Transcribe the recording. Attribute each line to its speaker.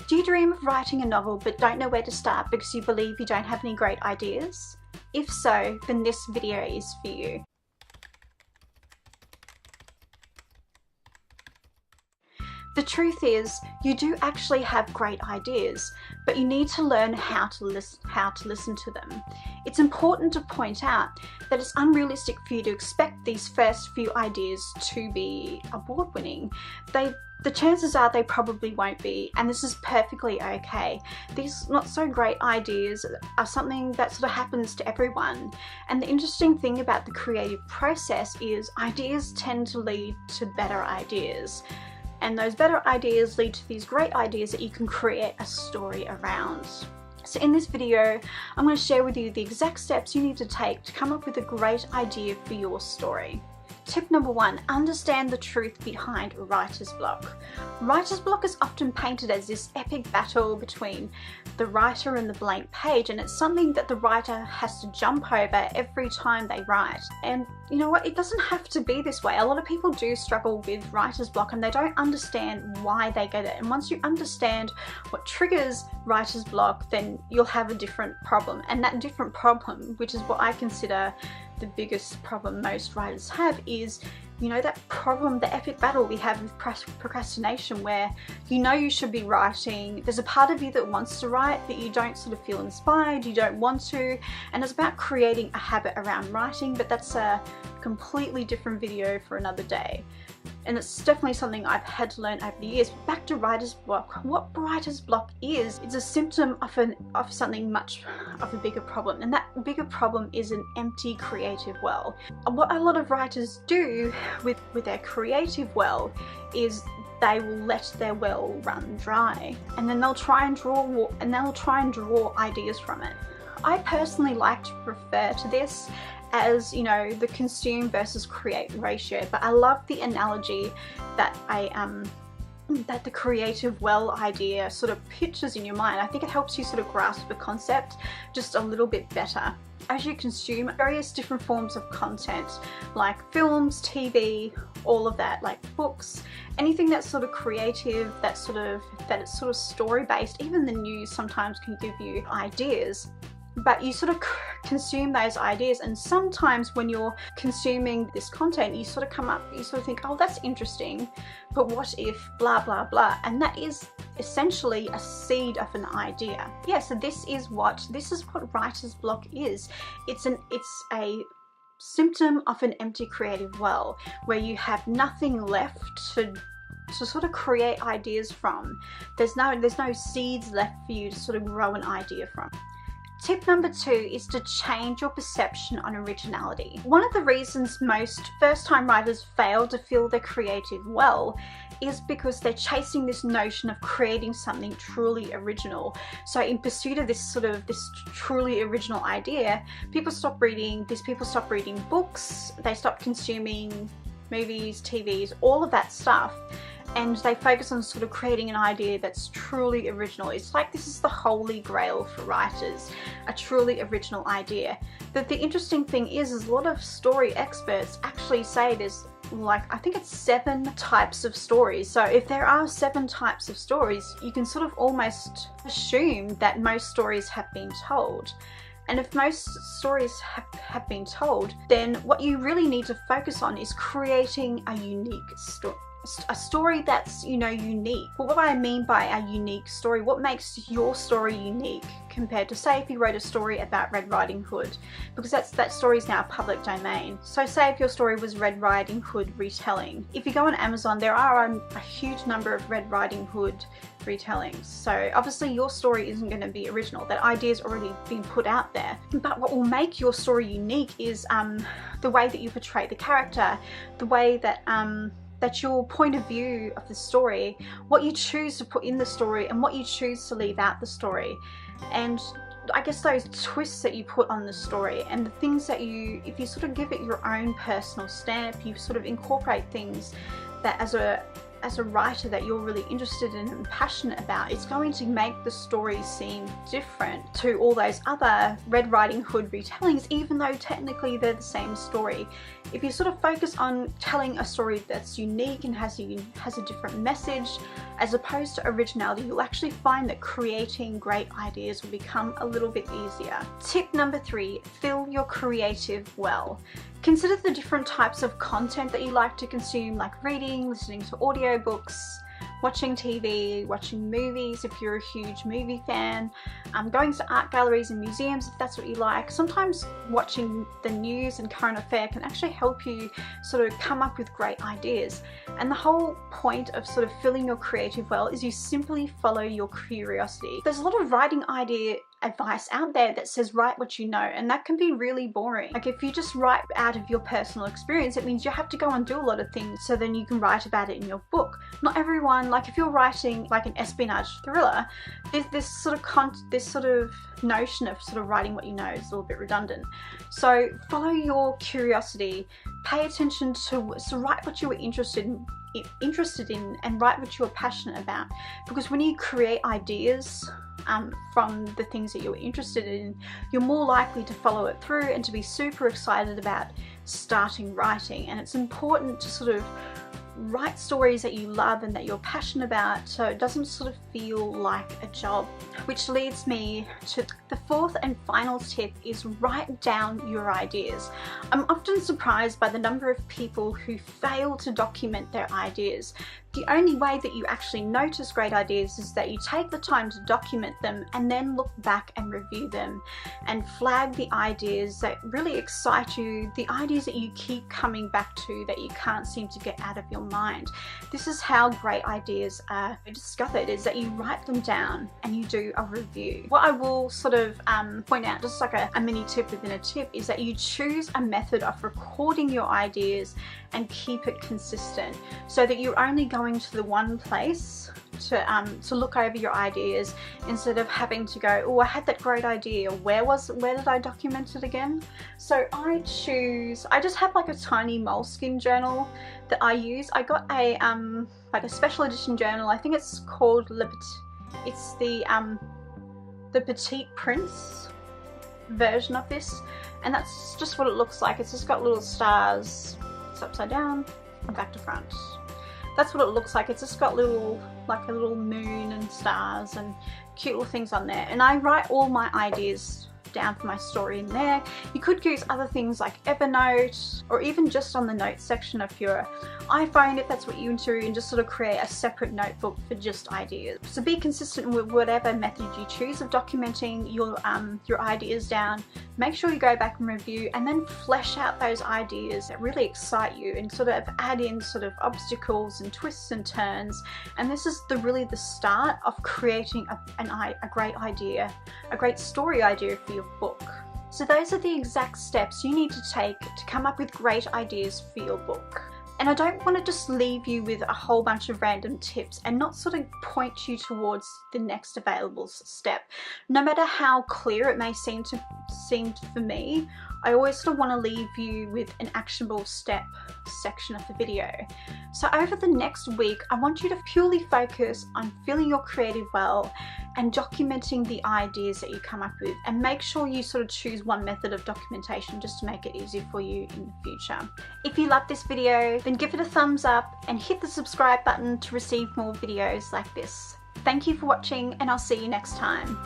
Speaker 1: Do you dream of writing a novel but don't know where to start because you believe you don't have any great ideas? If so, then this video is for you. The truth is, you do actually have great ideas, but you need to learn how to listen to them. It's important to point out that it's unrealistic for you to expect these first few ideas to be award-winning. The chances are they probably won't be, and this is perfectly okay. These not so great ideas are something that sort of happens to everyone. And the interesting thing about the creative process is ideas tend to lead to better ideas. And those better ideas lead to these great ideas that you can create a story around. So in this video, I'm going to share with you the exact steps you need to take to come up with a great idea for your story. Tip number 1, understand the truth behind writer's block. Writer's block is often painted as this epic battle between the writer and the blank page, and it's something that the writer has to jump over every time they write. And you know what, it doesn't have to be this way. A lot of people do struggle with writer's block and they don't understand why they get it. And once you understand what triggers writer's block, then you'll have a different problem. And that different problem, which is what I consider the biggest problem most writers have, is, you know, that problem, the epic battle we have with procrastination, where you know you should be writing, there's a part of you that wants to write but you don't sort of feel inspired, you don't want to, and it's about creating a habit around writing, but that's a completely different video for another day. And it's definitely something I've had to learn over the years. But back to writer's block. What writer's block is, it's a symptom of something much of a bigger problem. And that bigger problem is an empty creative well. What a lot of writers do with their creative well is they will let their well run dry. And then they'll try and draw ideas from it. I personally like to refer to this as, you know, the consume versus create ratio, but I love the analogy that that the creative well idea sort of pictures in your mind. I think it helps you sort of grasp the concept just a little bit better. As you consume various different forms of content, like films, TV, all of that, like books, anything that's sort of creative, that it's sort of story-based, even the news sometimes can give you ideas. But you sort of consume those ideas, and sometimes when you're consuming this content, you sort of think, oh, that's interesting, but what if blah blah blah, and that is essentially a seed of an idea. Yeah, so this is what writer's block is. It's a symptom of an empty creative well, where you have nothing left to sort of create ideas from. There's no seeds left for you to sort of grow an idea from. Tip number 2 is to change your perception on originality. One of the reasons most first-time writers fail to feel their creative well is because they're chasing this notion of creating something truly original. So in pursuit of this truly original idea, people stop reading books, they stop consuming movies, TVs, all of that stuff, and they focus on sort of creating an idea that's truly original. It's like this is the holy grail for writers, a truly original idea. But the interesting thing is a lot of story experts actually say there's, like, I think it's 7 types of stories. So if there are 7 types of stories, you can sort of almost assume that most stories have been told. And if most stories have been told, then what you really need to focus on is creating a unique story. A story that's, you know, unique. But what I mean by a unique story, what makes your story unique compared to, say, if you wrote a story about Red Riding Hood, because that story is now public domain. So say if your story was Red Riding Hood retelling. If you go on Amazon, there are a huge number of Red Riding Hood retellings. So obviously your story isn't going to be original. That idea's already been put out there. But what will make your story unique is the way that you portray the character, the way that your point of view of the story, what you choose to put in the story and what you choose to leave out the story. And I guess those twists that you put on the story and the things that if you sort of give it your own personal stamp, you sort of incorporate things that as as a writer that you're really interested in and passionate about, it's going to make the story seem different to all those other Red Riding Hood retellings, even though technically they're the same story. If you sort of focus on telling a story that's unique and has a different message, as opposed to originality, you'll actually find that creating great ideas will become a little bit easier. Tip number 3, fill your creative well. Consider the different types of content that you like to consume, like reading, listening to audiobooks, watching TV, watching movies if you're a huge movie fan, going to art galleries and museums if that's what you like. Sometimes watching the news and current affair can actually help you sort of come up with great ideas. And the whole point of sort of filling your creative well is you simply follow your curiosity. There's a lot of writing idea advice out there that says write what you know, and that can be really boring. Like if you just write out of your personal experience, it means you have to go and do a lot of things so then you can write about it in your book. Not everyone, like if you're writing like an espionage thriller, this sort of notion of sort of writing what you know is a little bit redundant. So follow your curiosity, pay attention to, so write what you were interested in and write what you are passionate about, because when you create ideas from the things that you're interested in, you're more likely to follow it through and to be super excited about starting writing. And it's important to sort of write stories that you love and that you're passionate about, so it doesn't sort of feel like a job. Which leads me to the 4th and final tip, is write down your ideas. I'm often surprised by the number of people who fail to document their ideas. The only way that you actually notice great ideas is that you take the time to document them and then look back and review them and flag the ideas that really excite you, the ideas that you keep coming back to that you can't seem to get out of your mind. This is how great ideas are discovered, is that you write them down and you do a review. What I will sort of point out, just like a mini tip within a tip, is that you choose a method of recording your ideas and keep it consistent, so that you're only going to the one place to look over your ideas, instead of having to go, oh, I had that great idea, where did I document it again? So I just have like a tiny Moleskine journal that I use. I got a like a special edition journal. I think it's called it's the Petite Prince version of this, and that's just what it looks like. It's just got little stars. It's upside down and back to front. That's what it looks like. It's just got like a little moon and stars and cute little things on there. And I write all my ideas down for my story in there. You could use other things like Evernote, or even just on the notes section of your iPhone if that's what you do, and just sort of create a separate notebook for just ideas. So be consistent with whatever method you choose of documenting your ideas down. Make sure you go back and review, and then flesh out those ideas that really excite you and sort of add in sort of obstacles and twists and turns. And this is really the start of creating a great idea, a great story idea for your book. So those are the exact steps you need to take to come up with great ideas for your book. And I don't want to just leave you with a whole bunch of random tips and not sort of point you towards the next available step. No matter how clear it may seem for me, I always sort of want to leave you with an actionable step section of the video. So over the next week, I want you to purely focus on filling your creative well and documenting the ideas that you come up with, and make sure you sort of choose one method of documentation just to make it easier for you in the future. If you love this video, then give it a thumbs up and hit the subscribe button to receive more videos like this. Thank you for watching, and I'll see you next time.